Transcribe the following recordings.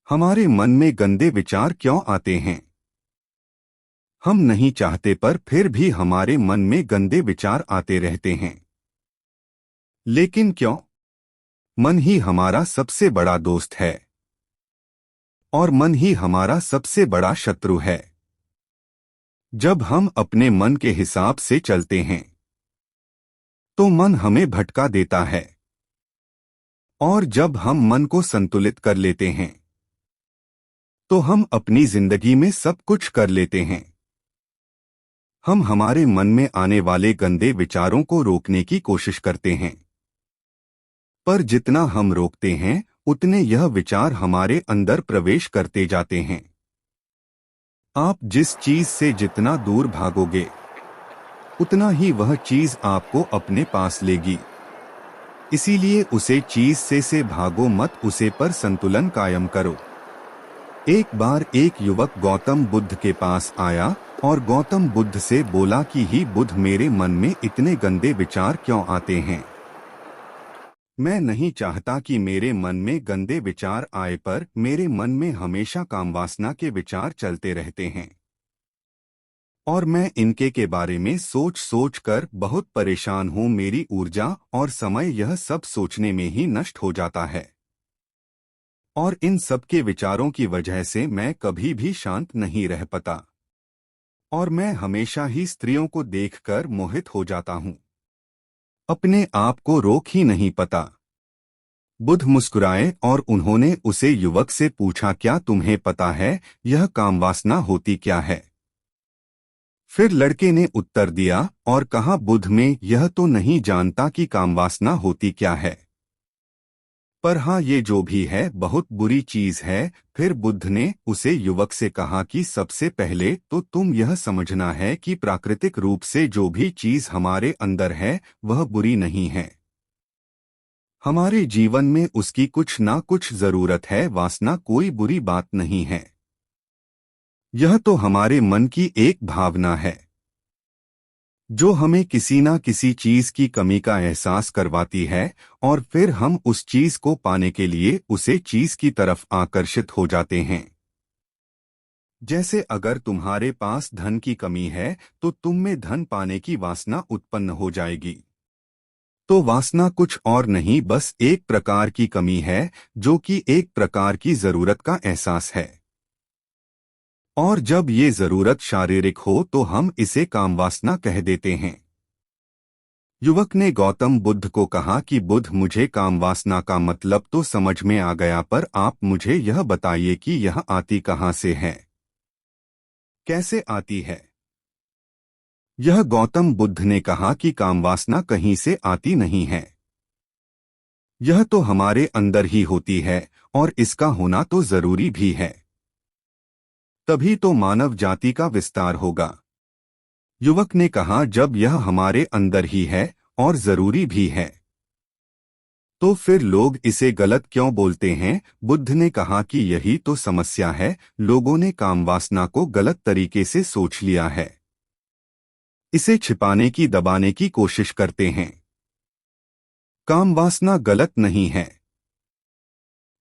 हमारे मन में गंदे विचार क्यों आते हैं? हम नहीं चाहते पर फिर भी हमारे मन में गंदे विचार आते रहते हैं। लेकिन क्यों? मन ही हमारा सबसे बड़ा दोस्त है और मन ही हमारा सबसे बड़ा शत्रु है। जब हम अपने मन के हिसाब से चलते हैं तो मन हमें भटका देता है, और जब हम मन को संतुलित कर लेते हैं तो हम अपनी जिंदगी में सब कुछ कर लेते हैं। हम हमारे मन में आने वाले गंदे विचारों को रोकने की कोशिश करते हैं, पर जितना हम रोकते हैं उतने यह विचार हमारे अंदर प्रवेश करते जाते हैं। आप जिस चीज से जितना दूर भागोगे उतना ही वह चीज आपको अपने पास लेगी। इसीलिए उसे चीज से भागो मत, उसे पर संतुलन कायम करो। एक बार एक युवक गौतम बुद्ध के पास आया और गौतम बुद्ध से बोला कि ही बुद्ध, मेरे मन में इतने गंदे विचार क्यों आते हैं? मैं नहीं चाहता कि मेरे मन में गंदे विचार आए, पर मेरे मन में हमेशा कामवासना के विचार चलते रहते हैं और मैं इनके के बारे में सोच सोच कर बहुत परेशान हूँ। मेरी ऊर्जा और समय यह सब सोचने में ही नष्ट हो जाता है और इन सब के विचारों की वजह से मैं कभी भी शांत नहीं रह पाता और मैं हमेशा ही स्त्रियों को देखकर मोहित हो जाता हूँ। अपने आप को रोक ही नहीं पाता। बुद्ध मुस्कुराए और उन्होंने उसे युवक से पूछा, क्या तुम्हें पता है यह कामवासना होती क्या है? फिर लड़के ने उत्तर दिया और कहा, बुद्ध में यह तो नहीं जानता कि कामवासना होती क्या है, पर हाँ, ये जो भी है बहुत बुरी चीज है। फिर बुद्ध ने उसे युवक से कहा कि सबसे पहले तो तुम यह समझना है कि प्राकृतिक रूप से जो भी चीज हमारे अंदर है वह बुरी नहीं है। हमारे जीवन में उसकी कुछ ना कुछ जरूरत है। वासना कोई बुरी बात नहीं है, यह तो हमारे मन की एक भावना है जो हमें किसी ना किसी चीज की कमी का एहसास करवाती है और फिर हम उस चीज को पाने के लिए उसे चीज की तरफ आकर्षित हो जाते हैं। जैसे अगर तुम्हारे पास धन की कमी है तो तुम में धन पाने की वासना उत्पन्न हो जाएगी। तो वासना कुछ और नहीं, बस एक प्रकार की कमी है जो कि एक प्रकार की जरूरत का एहसास है, और जब ये जरूरत शारीरिक हो तो हम इसे कामवासना कह देते हैं। युवक ने गौतम बुद्ध को कहा कि बुद्ध, मुझे कामवासना का मतलब तो समझ में आ गया, पर आप मुझे यह बताइए कि यह आती कहाँ से है, कैसे आती है? यह गौतम बुद्ध ने कहा कि कामवासना कहीं से आती नहीं है, यह तो हमारे अंदर ही होती है और इसका होना तो जरूरी भी है, तभी तो मानव जाति का विस्तार होगा। युवक ने कहा, जब यह हमारे अंदर ही है और जरूरी भी है तो फिर लोग इसे गलत क्यों बोलते हैं? बुद्ध ने कहा कि यही तो समस्या है, लोगों ने कामवासना को गलत तरीके से सोच लिया है, इसे छिपाने की, दबाने की कोशिश करते हैं। कामवासना गलत नहीं है,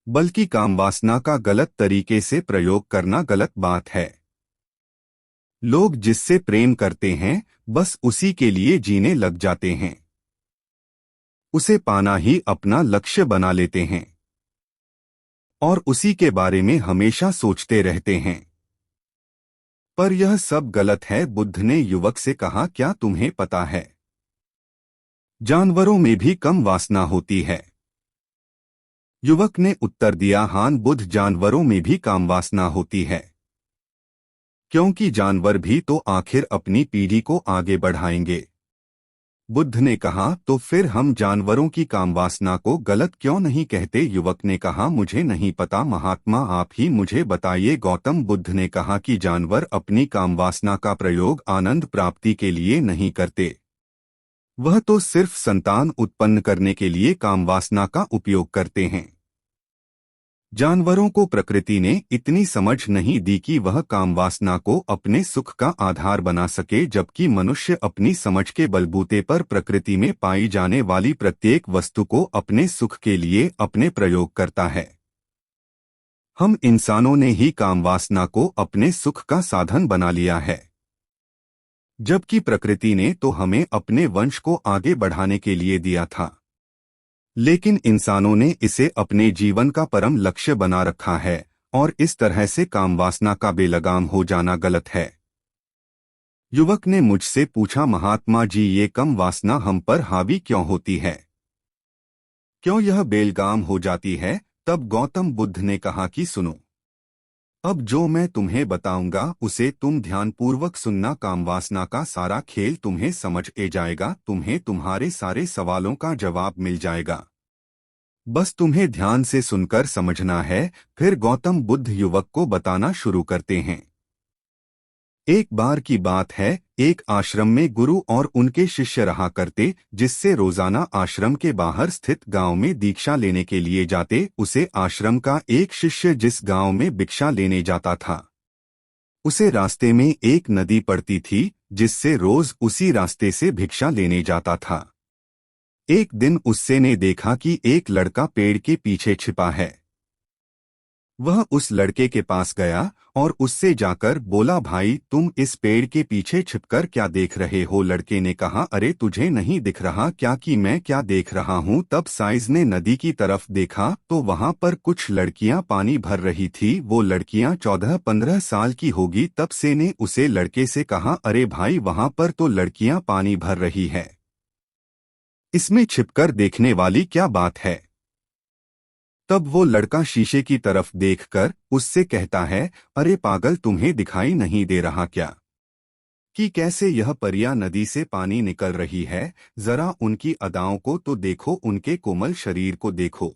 बल्कि कामवासना का गलत तरीके से प्रयोग करना गलत बात है। लोग जिससे प्रेम करते हैं बस उसी के लिए जीने लग जाते हैं, उसे पाना ही अपना लक्ष्य बना लेते हैं और उसी के बारे में हमेशा सोचते रहते हैं। पर यह सब गलत है। बुद्ध ने युवक से कहा, क्या तुम्हें पता है जानवरों में भी कम वासना होती है? युवक ने उत्तर दिया, हाँ बुद्ध, जानवरों में भी कामवासना होती है, क्योंकि जानवर भी तो आखिर अपनी पीढ़ी को आगे बढ़ाएंगे। बुद्ध ने कहा, तो फिर हम जानवरों की कामवासना को गलत क्यों नहीं कहते? युवक ने कहा, मुझे नहीं पता महात्मा, आप ही मुझे बताइए। गौतम बुद्ध ने कहा कि जानवर अपनी कामवासना का प्रयोग आनंद प्राप्ति के लिए नहीं करते, वह तो सिर्फ संतान उत्पन्न करने के लिए कामवासना का उपयोग करते हैं। जानवरों को प्रकृति ने इतनी समझ नहीं दी कि वह कामवासना को अपने सुख का आधार बना सके, जबकि मनुष्य अपनी समझ के बलबूते पर प्रकृति में पाई जाने वाली प्रत्येक वस्तु को अपने सुख के लिए अपने प्रयोग करता है। हम इंसानों ने ही कामवासना को अपने सुख का साधन बना लिया है, जबकि प्रकृति ने तो हमें अपने वंश को आगे बढ़ाने के लिए दिया था। लेकिन इंसानों ने इसे अपने जीवन का परम लक्ष्य बना रखा है, और इस तरह से कामवासना का बेलगाम हो जाना गलत है। युवक ने मुझसे पूछा, महात्मा जी, ये कम वासना हम पर हावी क्यों होती है, क्यों यह बेलगाम हो जाती है? तब गौतम बुद्ध ने कहा कि सुनो, अब जो मैं तुम्हें बताऊंगा उसे तुम ध्यानपूर्वक सुनना। कामवासना का सारा खेल तुम्हें समझ ए जाएगा, तुम्हें तुम्हारे सारे सवालों का जवाब मिल जाएगा। बस तुम्हें ध्यान से सुनकर समझना है। फिर गौतम बुद्ध युवक को बताना शुरू करते हैं। एक बार की बात है, एक आश्रम में गुरु और उनके शिष्य रहा करते, जिससे रोजाना आश्रम के बाहर स्थित गांव में दीक्षा लेने के लिए जाते। उसे आश्रम का एक शिष्य जिस गांव में भिक्षा लेने जाता था, उसे रास्ते में एक नदी पड़ती थी, जिससे रोज उसी रास्ते से भिक्षा लेने जाता था। एक दिन उससे ने देखा कि एक लड़का पेड़ के पीछे छिपा है। वह उस लड़के के पास गया और उससे जाकर बोला, भाई, तुम इस पेड़ के पीछे छिपकर क्या देख रहे हो? लड़के ने कहा, अरे तुझे नहीं दिख रहा क्या कि मैं क्या देख रहा हूँ? तब साइज ने नदी की तरफ देखा तो वहां पर कुछ लड़कियां पानी भर रही थी। वो लड़कियां 14-15 साल की होगी। तब से ने उसे लड़के से कहा, अरे भाई, वहां पर तो लड़कियां पानी भर रही है, इसमें छिपकर देखने वाली क्या बात है? तब वो लड़का शीशे की तरफ देखकर उससे कहता है, अरे पागल, तुम्हें दिखाई नहीं दे रहा क्या कि कैसे यह परियां नदी से पानी निकल रही है? जरा उनकी अदाओं को तो देखो, उनके कोमल शरीर को देखो,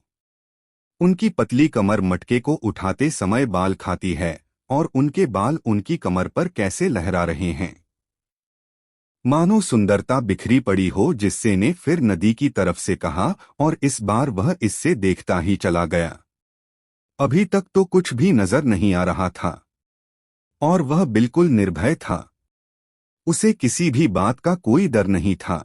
उनकी पतली कमर मटके को उठाते समय बाल खाती है, और उनके बाल उनकी कमर पर कैसे लहरा रहे हैं, मानो सुंदरता बिखरी पड़ी हो। जिससे ने फिर नदी की तरफ से कहा, और इस बार वह इससे देखता ही चला गया। अभी तक तो कुछ भी नजर नहीं आ रहा था, और वह बिल्कुल निर्भय था। उसे किसी भी बात का कोई डर नहीं था।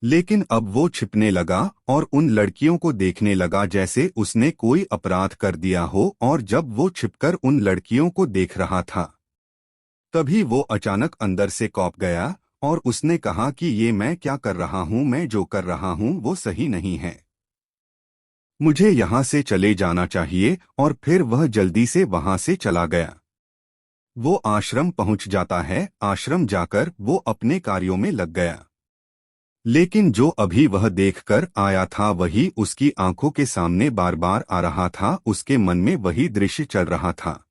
लेकिन अब वो छिपने लगा और उन लड़कियों को देखने लगा जैसे उसने कोई अपराध कर दिया हो। और जब वो छिपकर उन लड़कियों को देख रहा था, तभी वो अचानक अंदर से कौंप गया और उसने कहा कि ये मैं क्या कर रहा हूँ? मैं जो कर रहा हूँ वो सही नहीं है, मुझे यहाँ से चले जाना चाहिए। और फिर वह जल्दी से वहाँ से चला गया। वो आश्रम पहुँच जाता है। आश्रम जाकर वो अपने कार्यों में लग गया। लेकिन जो अभी वह देखकर आया था वही उसकी आंखों के सामने बार बार आ रहा था। उसके मन में वही दृश्य चल रहा था।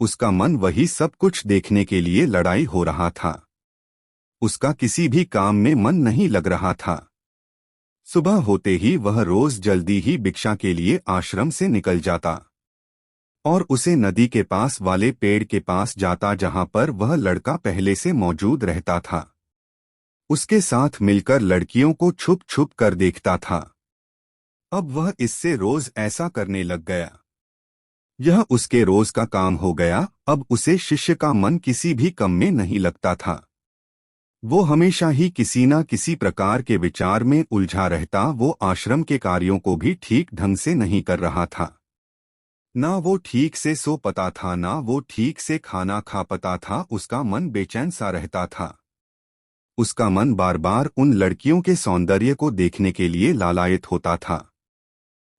उसका मन वही सब कुछ देखने के लिए लड़ाई हो रहा था। उसका किसी भी काम में मन नहीं लग रहा था। सुबह होते ही वह रोज जल्दी ही भिक्षा के लिए आश्रम से निकल जाता और उसे नदी के पास वाले पेड़ के पास जाता, जहां पर वह लड़का पहले से मौजूद रहता था। उसके साथ मिलकर लड़कियों को छुप छुप कर देखता था। अब वह इससे रोज ऐसा करने लग गया। यह उसके रोज का काम हो गया। अब उसे शिष्य का मन किसी भी काम में नहीं लगता था। वो हमेशा ही किसी न किसी प्रकार के विचार में उलझा रहता। वो आश्रम के कार्यों को भी ठीक ढंग से नहीं कर रहा था। ना वो ठीक से सो पाता था, ना वो ठीक से खाना खा पाता था। उसका मन बेचैन सा रहता था। उसका मन बार बार उन लड़कियों के सौंदर्य को देखने के लिए लालायित होता था।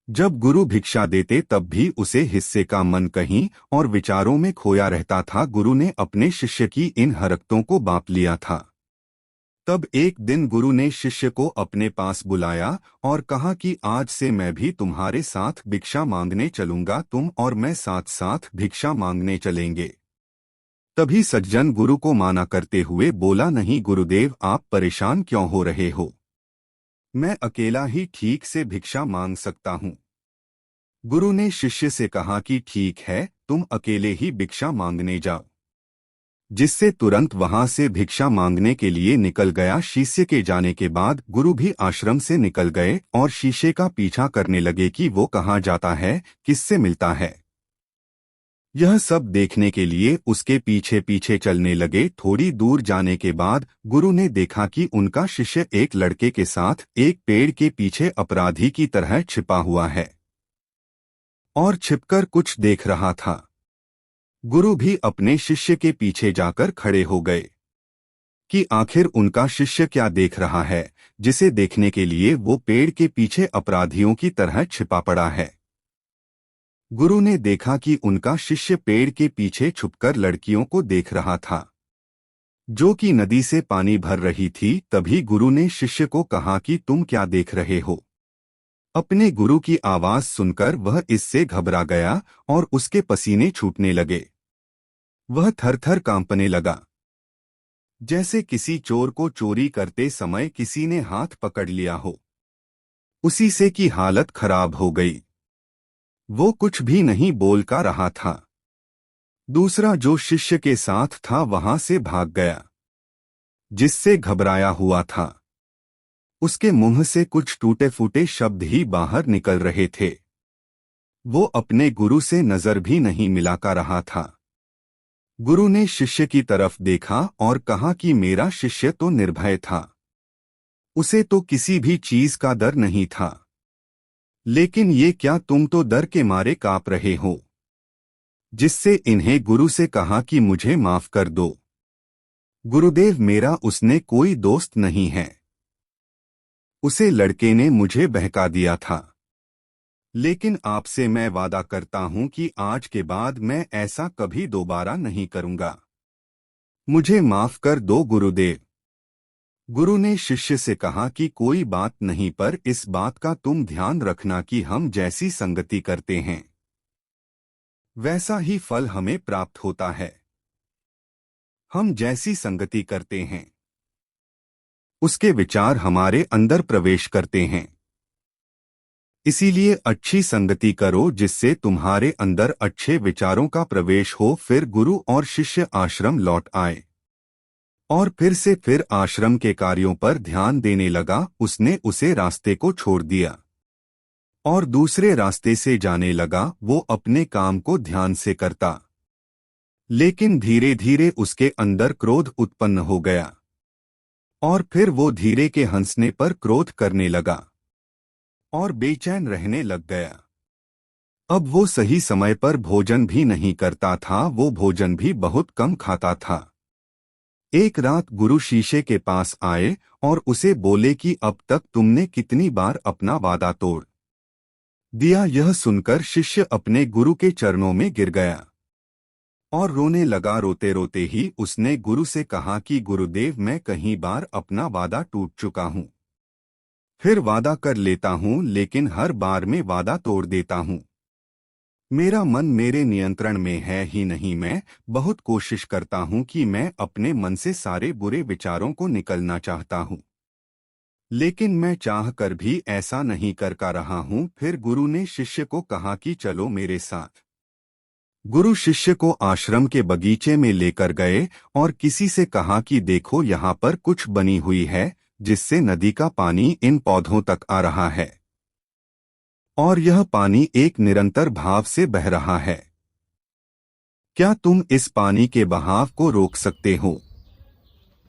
जब गुरु भिक्षा देते तब भी उसे हिस्से का मन कहीं और विचारों में खोया रहता था। गुरु ने अपने शिष्य की इन हरकतों को बांप लिया था। तब एक दिन गुरु ने शिष्य को अपने पास बुलाया और कहा कि आज से मैं भी तुम्हारे साथ भिक्षा मांगने चलूंगा। तुम और मैं साथ साथ भिक्षा मांगने चलेंगे। तभी सज्जन गुरु को माना करते हुए बोला, नहीं गुरुदेव, आप परेशान क्यों हो रहे हो? मैं अकेला ही ठीक से भिक्षा मांग सकता हूँ। गुरु ने शिष्य से कहा कि ठीक है, तुम अकेले ही भिक्षा मांगने जाओ। जिससे तुरंत वहां से भिक्षा मांगने के लिए निकल गया। शिष्य के जाने के बाद गुरु भी आश्रम से निकल गए और शीशे का पीछा करने लगे कि वो कहाँ जाता है, किससे मिलता है। यह सब देखने के लिए उसके पीछे पीछे चलने लगे। थोड़ी दूर जाने के बाद गुरु ने देखा कि उनका शिष्य एक लड़के के साथ एक पेड़ के पीछे अपराधी की तरह छिपा हुआ है। और छिपकर कुछ देख रहा था। गुरु भी अपने शिष्य के पीछे जाकर खड़े हो गए कि आखिर उनका शिष्य क्या देख रहा है, जिसे देखने के लिए वो पेड़ के पीछे अपराधियों की तरह छिपा पड़ा है। गुरु ने देखा कि उनका शिष्य पेड़ के पीछे छुपकर लड़कियों को देख रहा था, जो कि नदी से पानी भर रही थी। तभी गुरु ने शिष्य को कहा कि तुम क्या देख रहे हो। अपने गुरु की आवाज सुनकर वह इससे घबरा गया और उसके पसीने छूटने लगे। वह थर-थर कांपने लगा, जैसे किसी चोर को चोरी करते समय किसी ने हाथ पकड़ लिया हो। उसी से की हालत खराब हो गई। वो कुछ भी नहीं बोल का रहा था। दूसरा जो शिष्य के साथ था वहां से भाग गया, जिससे घबराया हुआ था। उसके मुंह से कुछ टूटे फूटे शब्द ही बाहर निकल रहे थे। वो अपने गुरु से नजर भी नहीं मिला का रहा था। गुरु ने शिष्य की तरफ देखा और कहा कि मेरा शिष्य तो निर्भय था, उसे तो किसी भी चीज का डर नहीं था। लेकिन ये क्या, तुम तो डर के मारे कांप रहे हो। जिससे इन्हें गुरु से कहा कि मुझे माफ कर दो गुरुदेव, मेरा उसने कोई दोस्त नहीं है। उसे लड़के ने मुझे बहका दिया था। लेकिन आपसे मैं वादा करता हूं कि आज के बाद मैं ऐसा कभी दोबारा नहीं करूंगा। मुझे माफ कर दो गुरुदेव। गुरु ने शिष्य से कहा कि कोई बात नहीं, पर इस बात का तुम ध्यान रखना कि हम जैसी संगति करते हैं वैसा ही फल हमें प्राप्त होता है। हम जैसी संगति करते हैं उसके विचार हमारे अंदर प्रवेश करते हैं। इसीलिए अच्छी संगति करो जिससे तुम्हारे अंदर अच्छे विचारों का प्रवेश हो। फिर गुरु और शिष्य आश्रम लौट आए और फिर आश्रम के कार्यों पर ध्यान देने लगा। उसने उसे रास्ते को छोड़ दिया और दूसरे रास्ते से जाने लगा। वो अपने काम को ध्यान से करता, लेकिन धीरे धीरे उसके अंदर क्रोध उत्पन्न हो गया और फिर वो धीरे के हंसने पर क्रोध करने लगा और बेचैन रहने लग गया। अब वो सही समय पर भोजन भी नहीं करता था, वो भोजन भी बहुत कम खाता था। एक रात गुरु शीशे के पास आए और उसे बोले कि अब तक तुमने कितनी बार अपना वादा तोड़ दिया। यह सुनकर शिष्य अपने गुरु के चरणों में गिर गया और रोने लगा। रोते रोते ही उसने गुरु से कहा कि गुरुदेव, मैं कई बार अपना वादा टूट चुका हूँ, फिर वादा कर लेता हूँ, लेकिन हर बार में वादा तोड़ देता हूँ। मेरा मन मेरे नियंत्रण में है ही नहीं। मैं बहुत कोशिश करता हूँ कि मैं अपने मन से सारे बुरे विचारों को निकलना चाहता हूँ, लेकिन मैं चाह कर भी ऐसा नहीं कर पा रहा हूँ। फिर गुरु ने शिष्य को कहा कि चलो मेरे साथ। गुरु शिष्य को आश्रम के बगीचे में लेकर गए और किसी से कहा कि देखो, यहाँ पर कुछ बनी हुई है जिससे नदी का पानी इन पौधों तक आ रहा है और यह पानी एक निरंतर भाव से बह रहा है। क्या तुम इस पानी के बहाव को रोक सकते हो?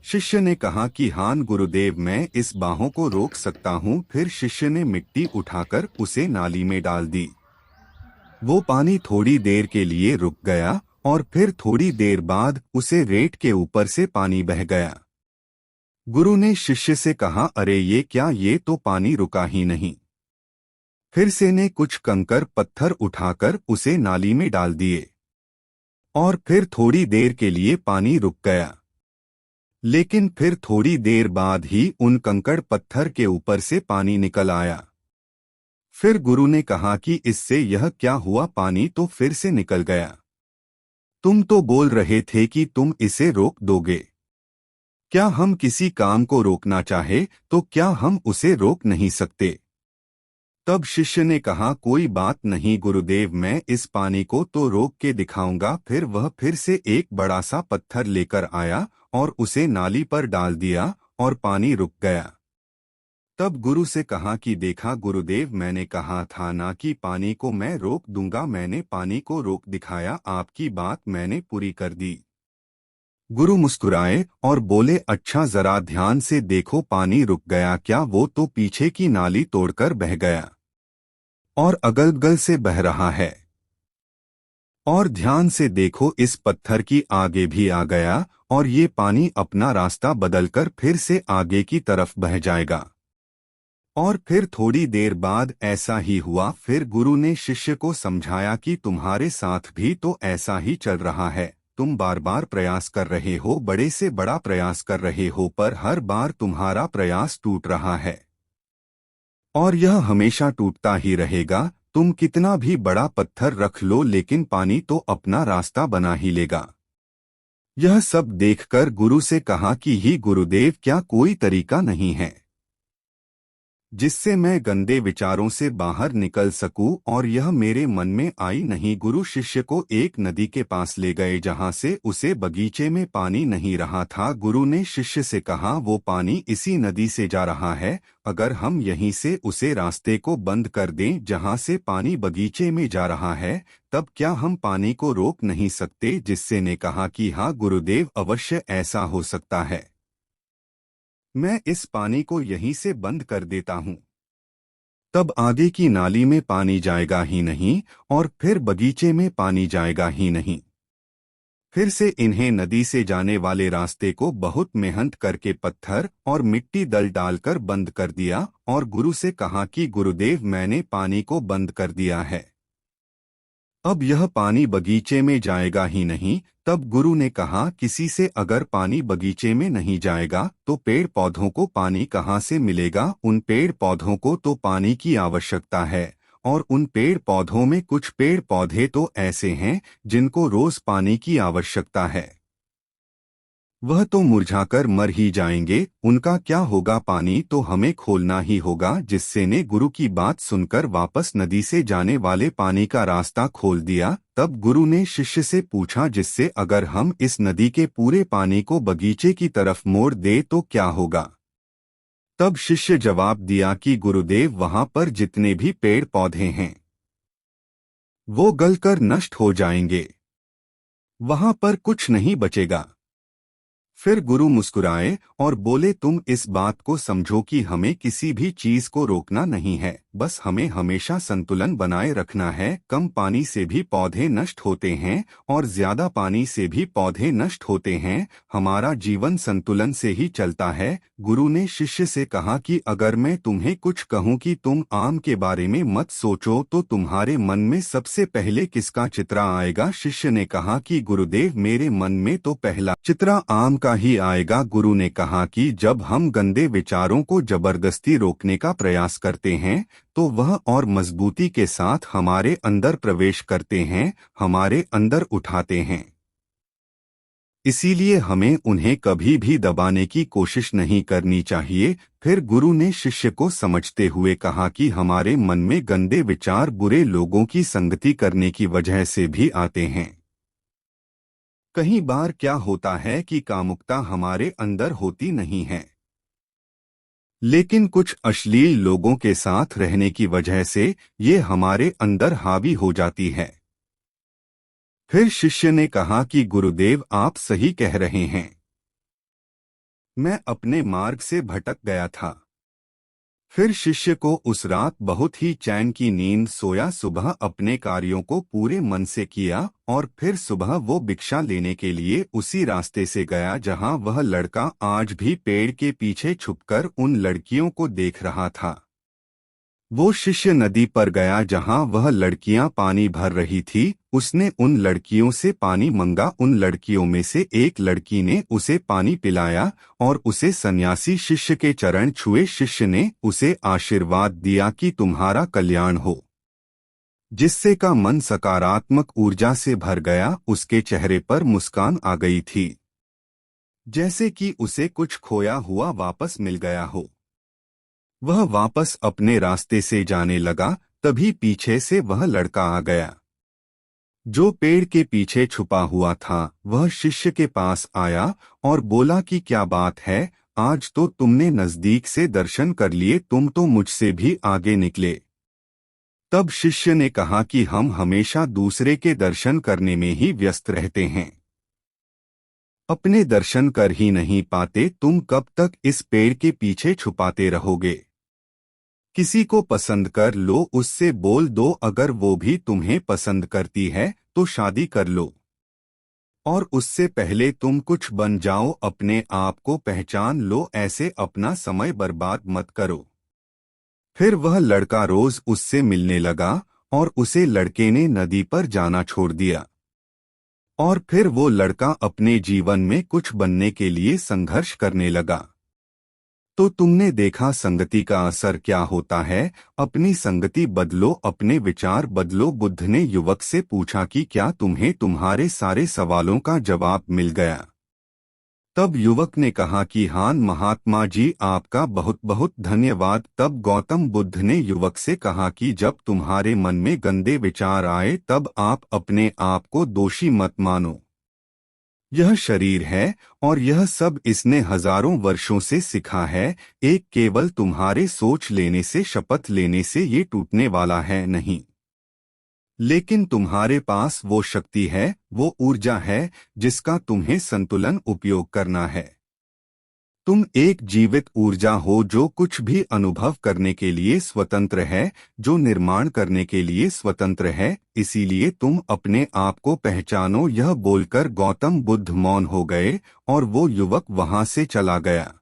शिष्य ने कहा कि हाँ गुरुदेव, मैं इस बहाव को रोक सकता हूँ। फिर शिष्य ने मिट्टी उठाकर उसे नाली में डाल दी। वो पानी थोड़ी देर के लिए रुक गया और फिर थोड़ी देर बाद उसे रेत के ऊपर से पानी बह गया। गुरु ने शिष्य से कहा, अरे ये क्या, ये तो पानी रुका ही नहीं। फिर से ने कुछ कंकर पत्थर उठाकर उसे नाली में डाल दिए और फिर थोड़ी देर के लिए पानी रुक गया, लेकिन फिर थोड़ी देर बाद ही उन कंकड़ पत्थर के ऊपर से पानी निकल आया। फिर गुरु ने कहा कि इससे यह क्या हुआ, पानी तो फिर से निकल गया। तुम तो बोल रहे थे कि तुम इसे रोक दोगे। क्या हम किसी काम को रोकना चाहे तो क्या हम उसे रोक नहीं सकते? तब शिष्य ने कहा, कोई बात नहीं गुरुदेव, मैं इस पानी को तो रोक के दिखाऊंगा। फिर वह फिर से एक बड़ा सा पत्थर लेकर आया और उसे नाली पर डाल दिया और पानी रुक गया। तब गुरु से कहा कि देखा गुरुदेव, मैंने कहा था ना कि पानी को मैं रोक दूंगा। मैंने पानी को रोक दिखाया, आपकी बात मैंने पूरी कर दी। गुरु मुस्कुराए और बोले, अच्छा जरा ध्यान से देखो, पानी रुक गया क्या? वो तो पीछे की नाली तोड़कर बह गया। और अगल-बगल से बह रहा है। और ध्यान से देखो, इस पत्थर की आगे भी आ गया और ये पानी अपना रास्ता बदलकर फिर से आगे की तरफ बह जाएगा। और फिर थोड़ी देर बाद ऐसा ही हुआ। फिर गुरु ने शिष्य को समझाया कि तुम्हारे साथ भी तो ऐसा ही चल रहा है। तुम बार बार प्रयास कर रहे हो, बड़े से बड़ा प्रयास कर रहे हो, पर हर बार तुम्हारा प्रयास टूट रहा है और यह हमेशा टूटता ही रहेगा। तुम कितना भी बड़ा पत्थर रख लो, लेकिन पानी तो अपना रास्ता बना ही लेगा। यह सब देखकर गुरु से कहा कि ही गुरुदेव, क्या कोई तरीका नहीं है जिससे मैं गंदे विचारों से बाहर निकल सकूं? और यह मेरे मन में आई नहीं। गुरु शिष्य को एक नदी के पास ले गए जहां से उसे बगीचे में पानी नहीं रहा था। गुरु ने शिष्य से कहा, वो पानी इसी नदी से जा रहा है। अगर हम यहीं से उसे रास्ते को बंद कर दें जहां से पानी बगीचे में जा रहा है, तब क्या हम पानी को रोक नहीं सकते? जिससे ने कहा कि हाँ गुरुदेव, अवश्य ऐसा हो सकता है। मैं इस पानी को यहीं से बंद कर देता हूँ। तब आगे की नाली में पानी जाएगा ही नहीं और फिर बगीचे में पानी जाएगा ही नहीं। फिर से इन्हें नदी से जाने वाले रास्ते को बहुत मेहनत करके पत्थर और मिट्टी दल डालकर बंद कर दिया और गुरु से कहा कि गुरुदेव, मैंने पानी को बंद कर दिया है। अब यह पानी बगीचे में जाएगा ही नहीं। तब गुरु ने कहा, किसी से अगर पानी बगीचे में नहीं जाएगा तो पेड़ पौधों को पानी कहाँ से मिलेगा? उन पेड़ पौधों को तो पानी की आवश्यकता है और उन पेड़ पौधों में कुछ पेड़ पौधे तो ऐसे हैं जिनको रोज पानी की आवश्यकता है। वह तो मुरझाकर मर ही जाएंगे, उनका क्या होगा? पानी तो हमें खोलना ही होगा। जिससे ने गुरु की बात सुनकर वापस नदी से जाने वाले पानी का रास्ता खोल दिया। तब गुरु ने शिष्य से पूछा, जिससे अगर हम इस नदी के पूरे पानी को बगीचे की तरफ मोड़ दे तो क्या होगा? तब शिष्य जवाब दिया कि गुरुदेव, वहां पर जितने भी पेड़ पौधे हैं वो गलकर नष्ट हो जाएंगे, वहां पर कुछ नहीं बचेगा। फिर गुरु मुस्कुराए और बोले, तुम इस बात को समझो कि हमें किसी भी चीज को रोकना नहीं है, बस हमें हमेशा संतुलन बनाए रखना है। कम पानी से भी पौधे नष्ट होते हैं और ज्यादा पानी से भी पौधे नष्ट होते हैं। हमारा जीवन संतुलन से ही चलता है। गुरु ने शिष्य से कहा कि अगर मैं तुम्हें कुछ कहूँ कि तुम आम के बारे में मत सोचो, तो तुम्हारे मन में सबसे पहले किसका चित्र आएगा? शिष्य ने कहा कि गुरुदेव, मेरे मन में तो पहला चित्र आम का ही आएगा। गुरु ने कहा कि जब हम गंदे विचारों को जबरदस्ती रोकने का प्रयास करते हैं तो वह और मजबूती के साथ हमारे अंदर प्रवेश करते हैं, हमारे अंदर उठाते हैं। इसीलिए हमें उन्हें कभी भी दबाने की कोशिश नहीं करनी चाहिए। फिर गुरु ने शिष्य को समझते हुए कहा कि हमारे मन में गंदे विचार बुरे लोगों की संगति करने की वजह से भी आते हैं। कई बार क्या होता है कि कामुकता हमारे अंदर होती नहीं है, लेकिन कुछ अश्लील लोगों के साथ रहने की वजह से ये हमारे अंदर हावी हो जाती है। फिर शिष्य ने कहा कि गुरुदेव, आप सही कह रहे हैं, मैं अपने मार्ग से भटक गया था। फिर शिष्य को उस रात बहुत ही चैन की नींद सोया। सुबह अपने कार्यों को पूरे मन से किया और फिर सुबह वो भिक्षा लेने के लिए उसी रास्ते से गया जहां वह लड़का आज भी पेड़ के पीछे छुपकर उन लड़कियों को देख रहा था। वो शिष्य नदी पर गया जहां वह लड़कियां पानी भर रही थी। उसने उन लड़कियों से पानी मंगा। उन लड़कियों में से एक लड़की ने उसे पानी पिलाया और उसे सन्यासी शिष्य के चरण छुए। शिष्य ने उसे आशीर्वाद दिया कि तुम्हारा कल्याण हो, जिससे का मन सकारात्मक ऊर्जा से भर गया। उसके चेहरे पर मुस्कान आ गई थी, जैसे कि उसे कुछ खोया हुआ वापस मिल गया हो। वह वापस अपने रास्ते से जाने लगा। तभी पीछे से वह लड़का आ गया जो पेड़ के पीछे छुपा हुआ था। वह शिष्य के पास आया और बोला कि क्या बात है, आज तो तुमने नजदीक से दर्शन कर लिए, तुम तो मुझसे भी आगे निकले। तब शिष्य ने कहा कि हम हमेशा दूसरे के दर्शन करने में ही व्यस्त रहते हैं, अपने दर्शन कर ही नहीं पाते। तुम कब तक इस पेड़ के पीछे छुपाते रहोगे? किसी को पसंद कर लो, उससे बोल दो अगर वो भी तुम्हें पसंद करती है तो शादी कर लो। और उससे पहले तुम कुछ बन जाओ, अपने आप को पहचान लो, ऐसे अपना समय बर्बाद मत करो। फिर वह लड़का रोज उससे मिलने लगा और उसे लड़के ने नदी पर जाना छोड़ दिया। और फिर वो लड़का अपने जीवन में कुछ बनने के लिए संघर्ष करने लगा। तो तुमने देखा संगति का असर क्या होता है। अपनी संगति बदलो, अपने विचार बदलो। बुद्ध ने युवक से पूछा कि क्या तुम्हें तुम्हारे सारे सवालों का जवाब मिल गया। तब युवक ने कहा कि हाँ महात्मा जी, आपका बहुत बहुत धन्यवाद। तब गौतम बुद्ध ने युवक से कहा कि जब तुम्हारे मन में गंदे विचार आए तब आप अपने आप को दोषी मत मानो। यह शरीर है और यह सब इसने हजारों वर्षों से सिखा है। एक केवल तुम्हारे सोच लेने से, शपथ लेने से ये टूटने वाला है नहीं। लेकिन तुम्हारे पास वो शक्ति है, वो ऊर्जा है जिसका तुम्हें संतुलन उपयोग करना है। तुम एक जीवित ऊर्जा हो जो कुछ भी अनुभव करने के लिए स्वतंत्र है, जो निर्माण करने के लिए स्वतंत्र है। इसीलिए तुम अपने आप को पहचानो। यह बोलकर गौतम बुद्ध मौन हो गए और वो युवक वहां से चला गया।